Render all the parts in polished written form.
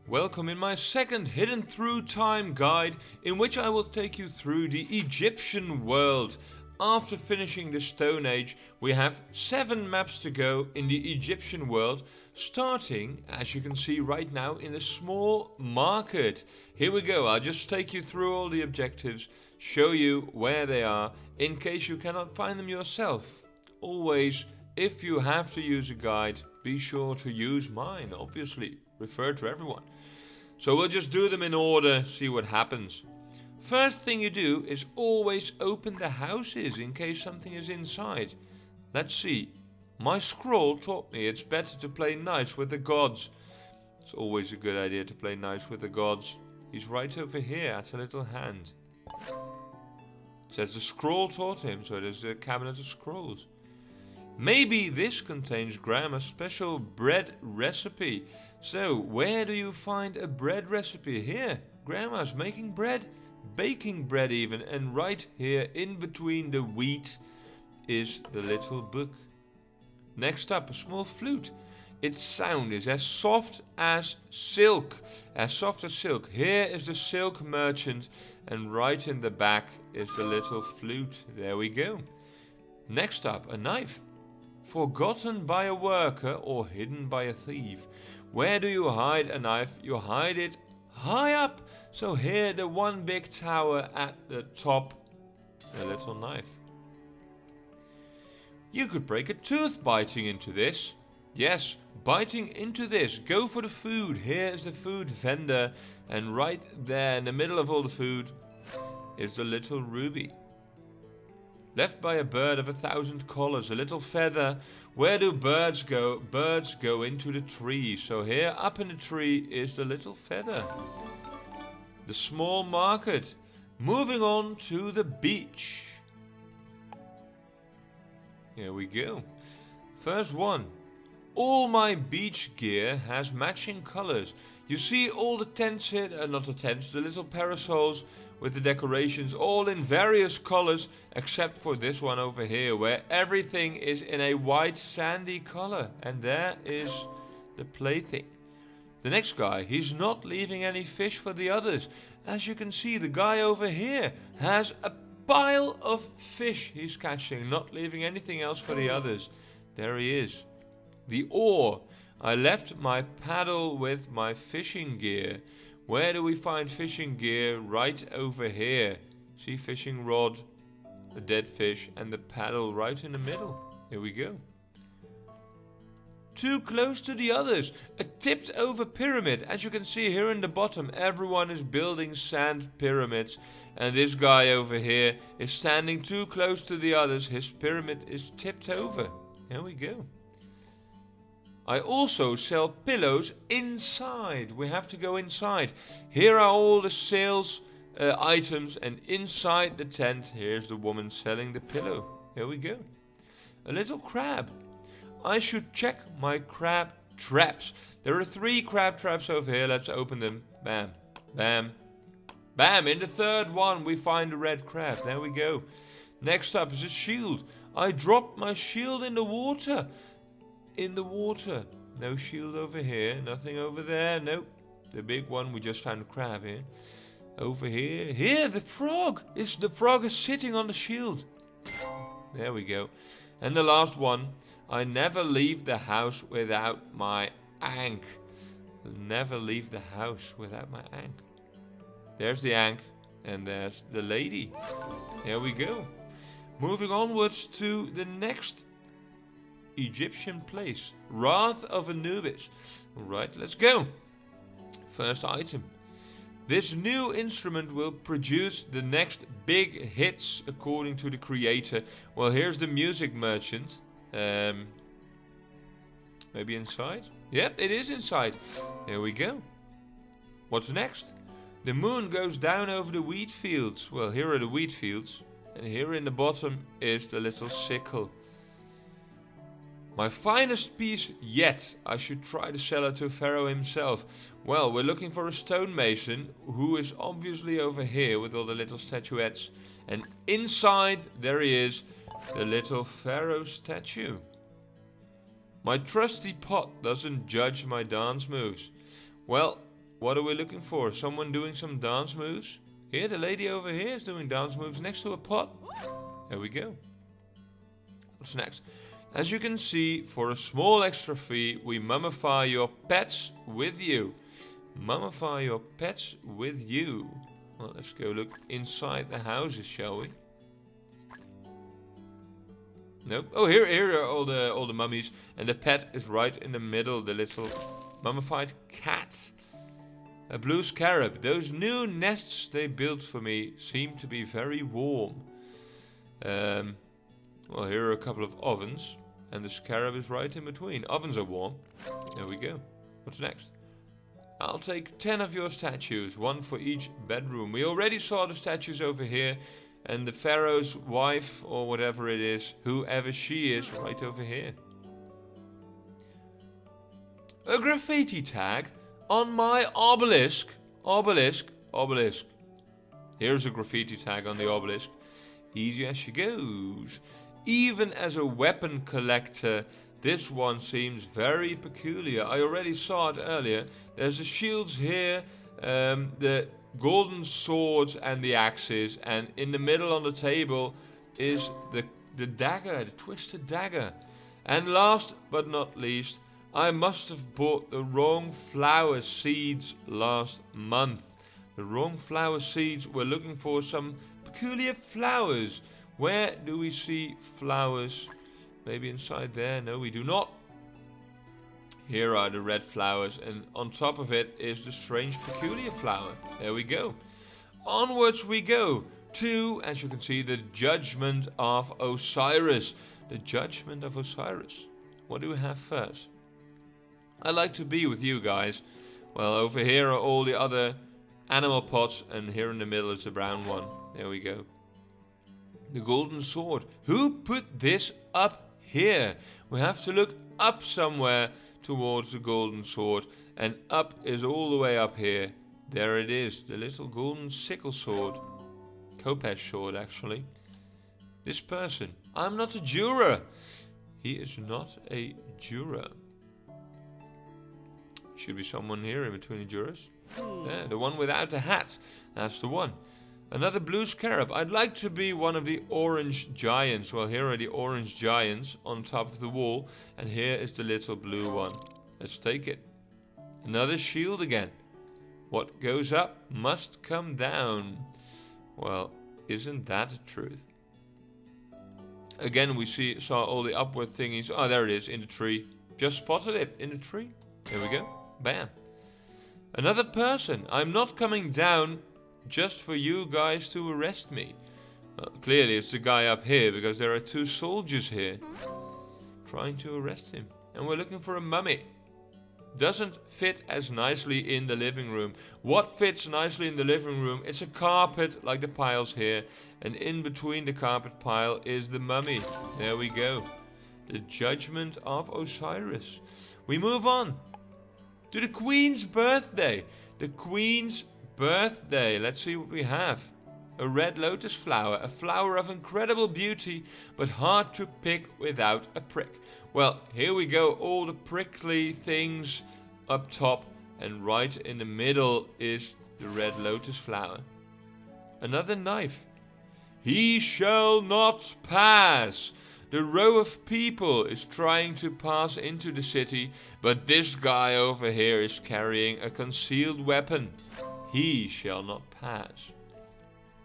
Welcome in my second Hidden Through Time guide, in which I will take you through the Egyptian world. After finishing the Stone Age, we have 7 maps to go in the Egyptian world, starting, as you can see right now, in a small market. Here we go, I'll just take you through all the objectives, show you where they are, in case you cannot find them yourself. Always, if you have to use a guide, be sure to use mine, obviously. Refer to everyone. So we'll just do them in order, see what happens. First thing you do is always open the houses in case something is inside. Let's see. My scroll taught me it's better to play nice with the gods. It's always a good idea to play nice with the gods. He's right over here at a little hand. It says the scroll taught him, so there's a cabinet of scrolls. Maybe this contains Grandma's special bread recipe. So, where do you find a bread recipe? Here, Grandma's making bread, baking bread even, and right here in between the wheat is the little book. Next up, a small flute. Its sound is as soft as silk. As soft as silk. Here is the silk merchant, and right in the back is the little flute. There we go. Next up, a knife. Forgotten by a worker or hidden by a thief. Where do you hide a knife? You hide it high up. So here, the one big tower at the top, a little knife. You could break a tooth biting into this. Yes, biting into this. Go for the food. Here is the food vendor. And right there in the middle of all the food is the little ruby. Left by a bird of 1,000 colors, a little feather. Where do birds go? Birds go into the tree. So here up in the tree is the little feather. The small market. Moving on to the beach. Here we go. First one. All my beach gear has matching colors. You see all the tents here, not the tents, the little parasols with the decorations all in various colors, except for this one over here where everything is in a white sandy color, and there is the plaything. The next guy, he's not leaving any fish for the others. As you can see, the guy over here has a pile of fish he's catching, not leaving anything else for the others. There he is. The oar. I left my paddle with my fishing gear. Where do we find fishing gear? Right over here. See, fishing rod, a dead fish, and the paddle right in the middle. Here we go. Too close to the others. A tipped over pyramid. As you can see here in the bottom, everyone is building sand pyramids. And this guy over here is standing too close to the others. His pyramid is tipped over. Here we go. I also sell pillows inside. We have to go inside. Here are all the sales items, and inside the tent, here's the woman selling the pillow. Here we go. A little crab. I should check my crab traps. There are 3 crab traps over here. Let's open them. Bam, bam, bam. In the third one, we find a red crab. There we go. Next up is a shield. I dropped my shield in the water. In the water. No shield over here. Nothing over there. Nope. The big one. We just found a crab here. Over here. Here, the frog. The frog is sitting on the shield. There we go. And the last one. I never leave the house without my ankh. Never leave the house without my ankh. There's the ankh. And there's the lady. There we go. Moving onwards to the next Egyptian place. Wrath of Anubis. Alright, let's go. First item. This new instrument will produce the next big hits according to the creator. Well, here's the music merchant. Maybe inside? Yep, it is inside. There we go. What's next? The moon goes down over the wheat fields. Well, here are the wheat fields. And here in the bottom is the little sickle. My finest piece yet. I should try to sell it to Pharaoh himself. Well, we're looking for a stonemason who is obviously over here with all the little statuettes. And inside, there he is, the little Pharaoh statue. My trusty pot doesn't judge my dance moves. Well, what are we looking for? Someone doing some dance moves? Here, the lady over here is doing dance moves next to a pot. There we go. What's next? As you can see, for a small extra fee, we mummify your pets with you. Mummify your pets with you. Well, let's go look inside the houses, shall we? Nope. Oh, here are all the mummies, and the pet is right in the middle. The little mummified cat, a blue scarab. Those new nests they built for me seem to be very warm. Well, here are a couple of ovens, and the scarab is right in between. Ovens are warm. There we go. What's next? I'll take 10 of your statues, one for each bedroom. We already saw the statues over here, and the pharaoh's wife, or whatever it is, whoever she is, right over here. A graffiti tag on my obelisk. Obelisk. Here's a graffiti tag on the obelisk. Easy as she goes. Even as a weapon collector, this one seems very peculiar. I already saw it earlier. There's the shields here, the golden swords and the axes, and in the middle on the table is the dagger, the twisted dagger. And last but not least, I must have bought the wrong flower seeds last month. The wrong flower seeds. We're looking for some peculiar flowers. Where do we see flowers? Maybe inside there? No, we do not. Here are the red flowers, and on top of it is the strange peculiar flower. There we go. Onwards we go to, as you can see, the judgment of Osiris. The judgment of Osiris. What do we have first? I like to be with you guys. Well, over here are all the other animal pots, and here in the middle is the brown one. There we go. The golden sword. Who put this up here? We have to look up somewhere towards the golden sword, and up is all the way up here. There it is, the little golden sickle sword. Kopech sword, actually. This person. I'm not a juror. He is not a juror. Should be someone here in between the jurors. There, the one without the hat. That's the one. Another blue scarab. I'd like to be one of the orange giants. Well, here are the orange giants on top of the wall, and here is the little blue one. Let's take it. Another shield again. What goes up must come down. Well, isn't that the truth? Again, we saw all the upward thingies. Oh, there it is, in the tree. Just spotted it in the tree. There we go. Bam. Another person. I'm not coming down just for you guys to arrest me. Clearly it's the guy up here, because there are two soldiers here trying to arrest him. And we're looking for a mummy. Doesn't fit as nicely in the living room. What fits nicely in the living room? It's a carpet like the piles here, and in between the carpet pile is the mummy. There we go. The judgment of Osiris. We move on to the Queen's birthday. The Queen's birthday. Let's see what we have. A red lotus flower, a flower of incredible beauty, but hard to pick without a prick. Well, here we go, all the prickly things up top, and right in the middle is the red lotus flower. Another knife. He shall not pass. The row of people is trying to pass into the city, but this guy over here is carrying a concealed weapon. He shall not pass.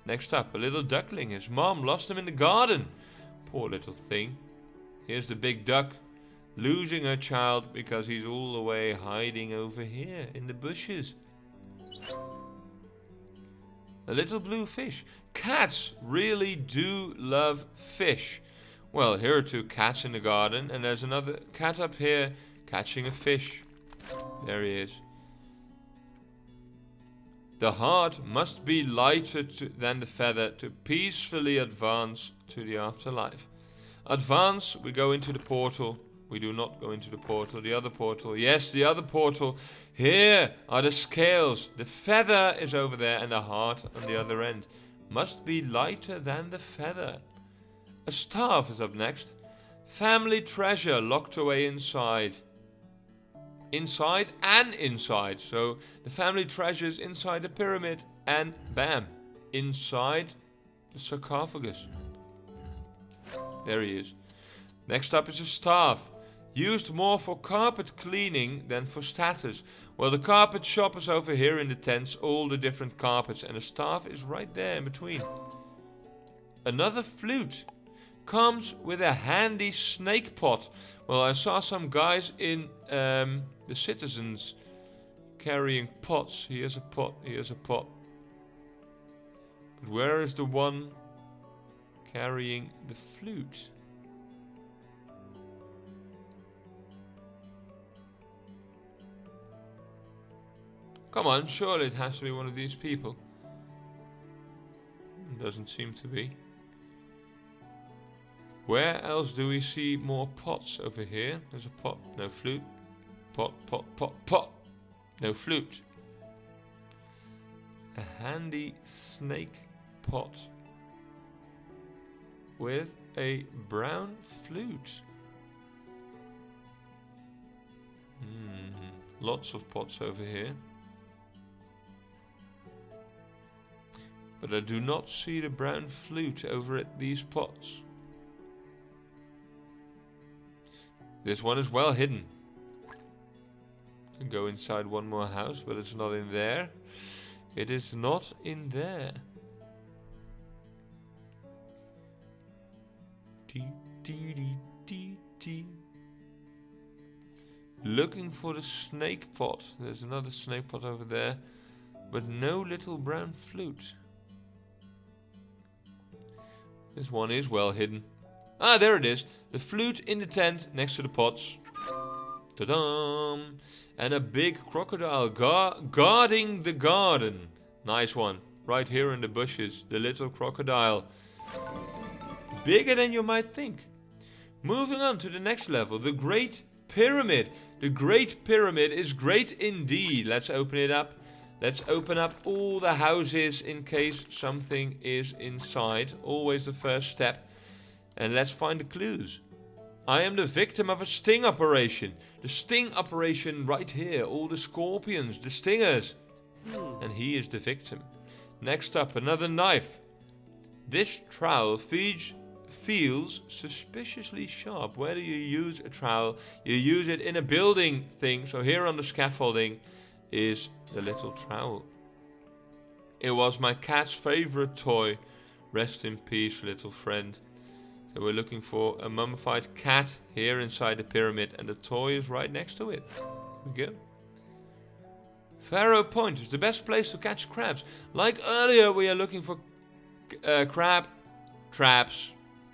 Next up, a little duckling. His mom lost him in the garden. Poor little thing. Here's the big duck losing her child because he's all the way hiding over here in the bushes. A little blue fish. Cats really do love fish. Well, here are two cats in the garden, and there's another cat up here catching a fish. There he is. The heart must be lighter than the feather to peacefully advance to the afterlife. Advance, we go into the portal. We do not go into the portal. The other portal. Yes, the other portal. Here are the scales. The feather is over there and the heart on the other end. Must be lighter than the feather. A staff is up next. Family treasure locked away inside. inside and inside. So the family treasures inside the pyramid, and bam, inside the sarcophagus. There he is. Next up is a staff. Used more for carpet cleaning than for status. Well, the carpet shop is over here in the tents, all the different carpets, and the staff is right there in between. Another flute. Comes with a handy snake pot. Well, I saw some guys in the citizens carrying pots. Here's a pot, here's a pot. But where is the one carrying the flute? Come on, surely it has to be one of these people. Doesn't seem to be. Where else do we see more pots over here? There's a pot, no flute. Pot, pot, pot, pot. No flute. A handy snake pot with a brown flute. Lots of pots over here. But I do not see the brown flute over at these pots. This one is well hidden. Can go inside one more house, but it's not in there. It is not in there. Looking for the snake pot. There's another snake pot over there, but no little brown flute. This one is well hidden. Ah, there it is. The flute in the tent next to the pots. Ta-da! And a big crocodile guarding the garden. Nice one. Right here in the bushes. The little crocodile. Bigger than you might think. Moving on to the next level. The Great Pyramid. The Great Pyramid is great indeed. Let's open it up. Let's open up all the houses in case something is inside. Always the first step. And let's find the clues. I am the victim of a sting operation. The sting operation right here. All the scorpions, the stingers. And he is the victim. Next up, another knife. This trowel feels suspiciously sharp. Where do you use a trowel? You use it in a building thing. So here on the scaffolding is the little trowel. It was my cat's favorite toy. Rest in peace, little friend. So we're looking for a mummified cat here inside the pyramid, and the toy is right next to it. Here we go. Pharaoh Point is the best place to catch crabs. Like earlier, we are looking for crab traps.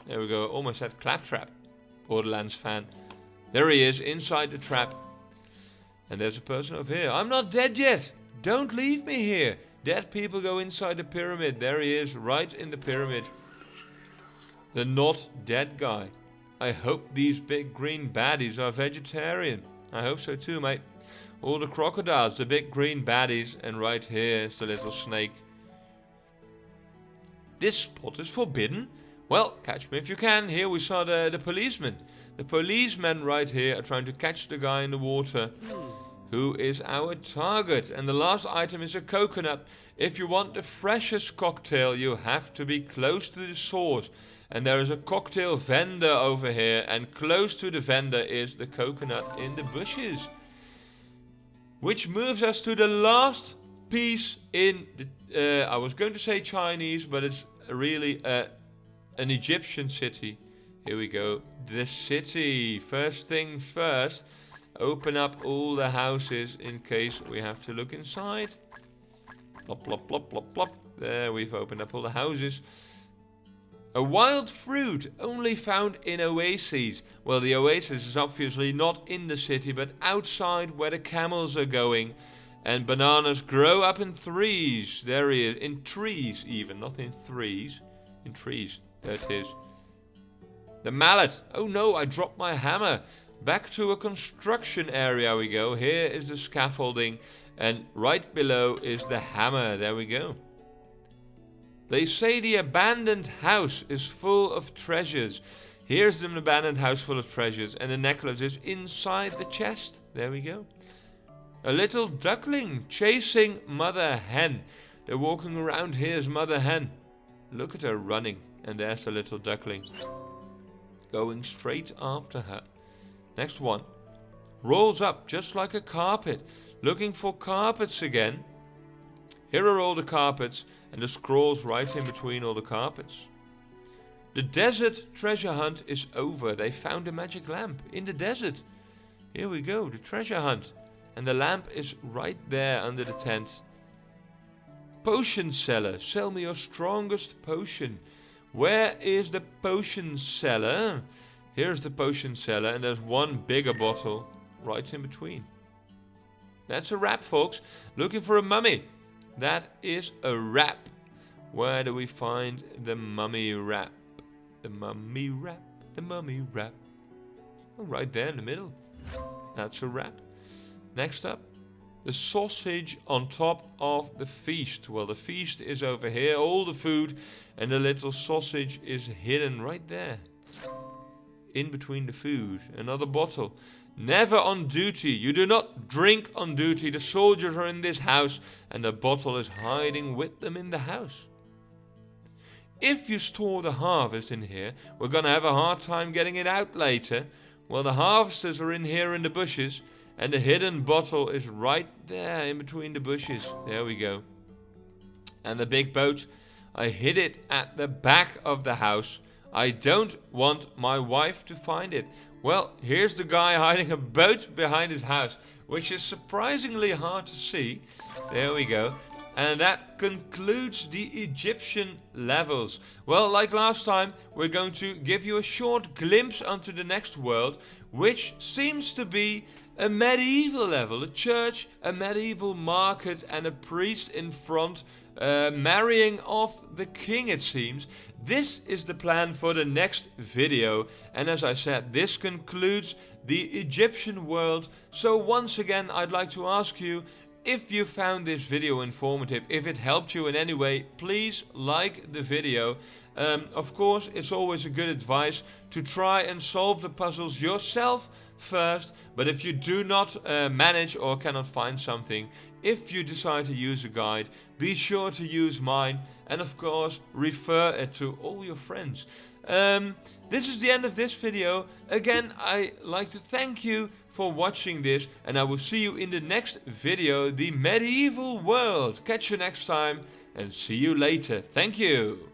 There we go. Almost said claptrap. Borderlands fan. There he is inside the trap. And there's a person over here. I'm not dead yet. Don't leave me here. Dead people go inside the pyramid. There he is, right in the pyramid. The not dead guy. I hope these big green baddies are vegetarian. I hope so too, mate. All the crocodiles, the big green baddies, and right here is the little snake. This spot is forbidden. Well, catch me if you can. Here we saw the policeman. The policemen right here are trying to catch the guy in the water. Who is our target? And the last item is a coconut. If you want the freshest cocktail, you have to be close to the source. And there is a cocktail vendor over here, and close to the vendor is the coconut in the bushes. Which moves us to the last piece in the, I was going to say Chinese, but it's really an Egyptian city. Here we go. The city. First things first. Open up all the houses in case we have to look inside. Plop, plop, plop, plop, plop. There, we've opened up all the houses. A wild fruit only found in oases. Well, the oasis is obviously not in the city, but outside where the camels are going. And bananas grow up in trees. There he is. In trees even, not in threes. In trees. There it is. The mallet. Oh no, I dropped my hammer. Back to a construction area we go. Here is the scaffolding. And right below is the hammer. There we go. They say the abandoned house is full of treasures. Here's the abandoned house full of treasures. And the necklace is inside the chest. There we go. A little duckling chasing mother hen. They're walking around. Here's mother hen. Look at her running. And there's the little duckling going straight after her. Next one. Rolls up just like a carpet. Looking for carpets again. Here are all the carpets and the scrolls right in between all the carpets. The desert treasure hunt is over. They found a magic lamp in the desert. Here we go, the treasure hunt. And the lamp is right there under the tent. Potion seller, sell me your strongest potion. Where is the potion seller? Here's the potion seller, and there's one bigger bottle right in between. That's a wrap, folks. Looking for a mummy. That is a wrap. Where do we find the mummy wrap? The mummy wrap, the mummy wrap. Oh, right there in the middle. That's a wrap. Next up, the sausage on top of the feast. Well, the feast is over here, all the food, and the little sausage is hidden right there. In between the food. Another bottle. Never on duty. You do not drink on duty. The soldiers are in this house, and the bottle is hiding with them in the house. If you store the harvest in here, we're going to have a hard time getting it out later. Well, the harvesters are in here in the bushes, and the hidden bottle is right there in between the bushes. There we go. And the big boat, I hid it at the back of the house. I don't want my wife to find it. Well, here's the guy hiding a boat behind his house, which is surprisingly hard to see. There we go. And that concludes the Egyptian levels. Well, like last time, we're going to give you a short glimpse onto the next world, which seems to be a medieval level. A church, a medieval market, and a priest in front marrying off the king, it seems. This is the plan for the next video. And as I said, this concludes the Egyptian world. So once again, I'd like to ask you, if you found this video informative, if it helped you in any way, please like the video. Of course, it's always a good advice to try and solve the puzzles yourself first. But if you do not manage or cannot find something, if you decide to use a guide, be sure to use mine. And of course, refer it to all your friends. This is the end of this video. Again, I like to thank you for watching this, and I will see you in the next video, the medieval world. Catch you next time, and see you later. Thank you.